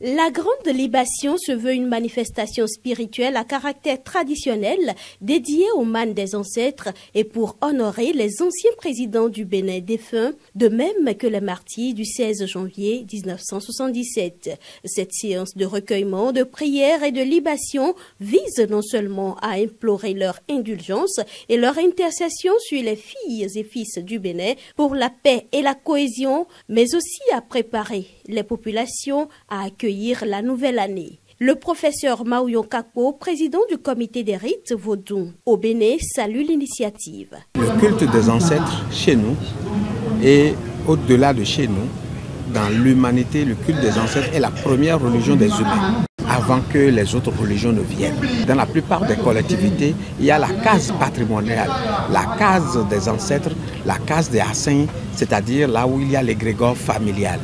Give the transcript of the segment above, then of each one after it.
La grande libation se veut une manifestation spirituelle à caractère traditionnel dédiée aux mânes des ancêtres et pour honorer les anciens présidents du Bénin défunts, de même que les martyrs du 16 janvier 1977. Cette séance de recueillement, de prière et de libation vise non seulement à implorer leur indulgence et leur intercession sur les filles et fils du Bénin pour la paix et la cohésion, mais aussi à préparer les populations à accueillir la nouvelle année. Le professeur Maouyon Kakpo, président du comité des rites Vodou au Bénin, salue l'initiative. Le culte des ancêtres chez nous et au-delà de chez nous, dans l'humanité, le culte des ancêtres est la première religion des humains, avant que les autres religions ne viennent. Dans la plupart des collectivités, il y a la case patrimoniale, la case des ancêtres, la case des Hassins, c'est-à-dire là où il y a l'égrégore familial.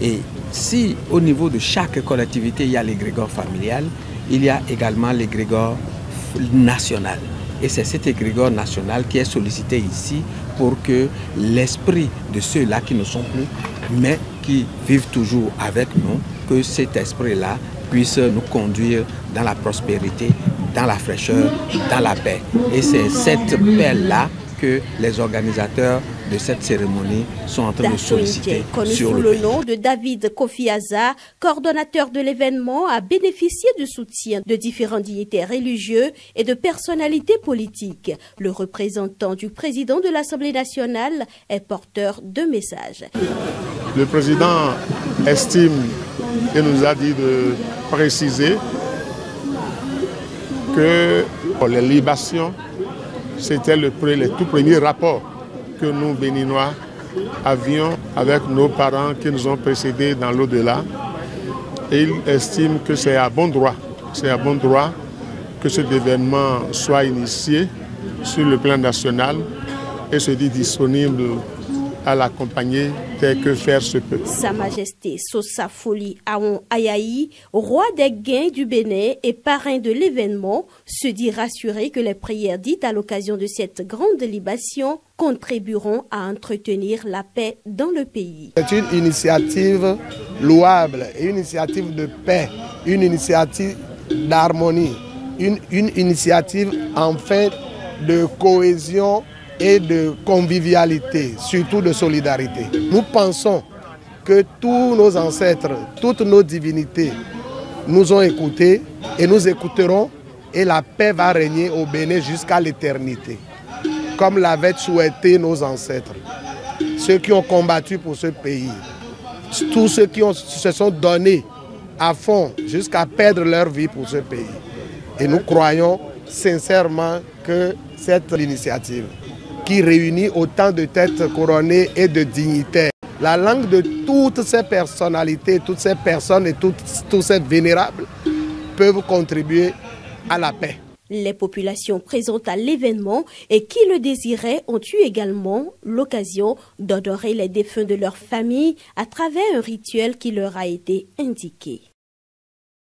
Et si au niveau de chaque collectivité, il y a l'égrégore familial, il y a également l'égrégore national. Et c'est cet égrégore national qui est sollicité ici pour que l'esprit de ceux-là qui ne sont plus, mais qui vivent toujours avec nous, que cet esprit-là puisse nous conduire dans la prospérité, dans la fraîcheur, dans la paix. Et c'est cette paix-là que les organisateurs de cette cérémonie sont en train de solliciter sur le pays. Le nom de David Kofi Aza, coordonnateur de l'événement, a bénéficié du soutien de différents dignitaires religieux et de personnalités politiques. Le représentant du président de l'Assemblée nationale est porteur de messages. Le président estime et nous a dit de préciser que les libations, c'était les tout premiers rapports que nous, Béninois, avions avec nos parents qui nous ont précédés dans l'au-delà. Et il estime que c'est à bon droit que cet événement soit initié sur le plan national et se dit disponible à l'accompagner tel que faire se peut. Sa Majesté Sosa Foli Aon Ayayi, roi des Gains du Bénin et parrain de l'événement, se dit rassuré que les prières dites à l'occasion de cette grande libation contribueront à entretenir la paix dans le pays. C'est une initiative louable, une initiative de paix, une initiative d'harmonie, une initiative en fait de cohésion et de convivialité, surtout de solidarité. Nous pensons que tous nos ancêtres, toutes nos divinités nous ont écoutés et nous écouterons et la paix va régner au Bénin jusqu'à l'éternité, comme l'avaient souhaité nos ancêtres, ceux qui ont combattu pour ce pays, tous ceux qui se sont donnés à fond jusqu'à perdre leur vie pour ce pays. Et nous croyons sincèrement que cette initiative qui réunit autant de têtes couronnées et de dignitaires, la langue de toutes ces personnalités, toutes ces personnes et tous ces vénérables peuvent contribuer à la paix. Les populations présentes à l'événement et qui le désiraient ont eu également l'occasion d'honorer les défunts de leur famille à travers un rituel qui leur a été indiqué.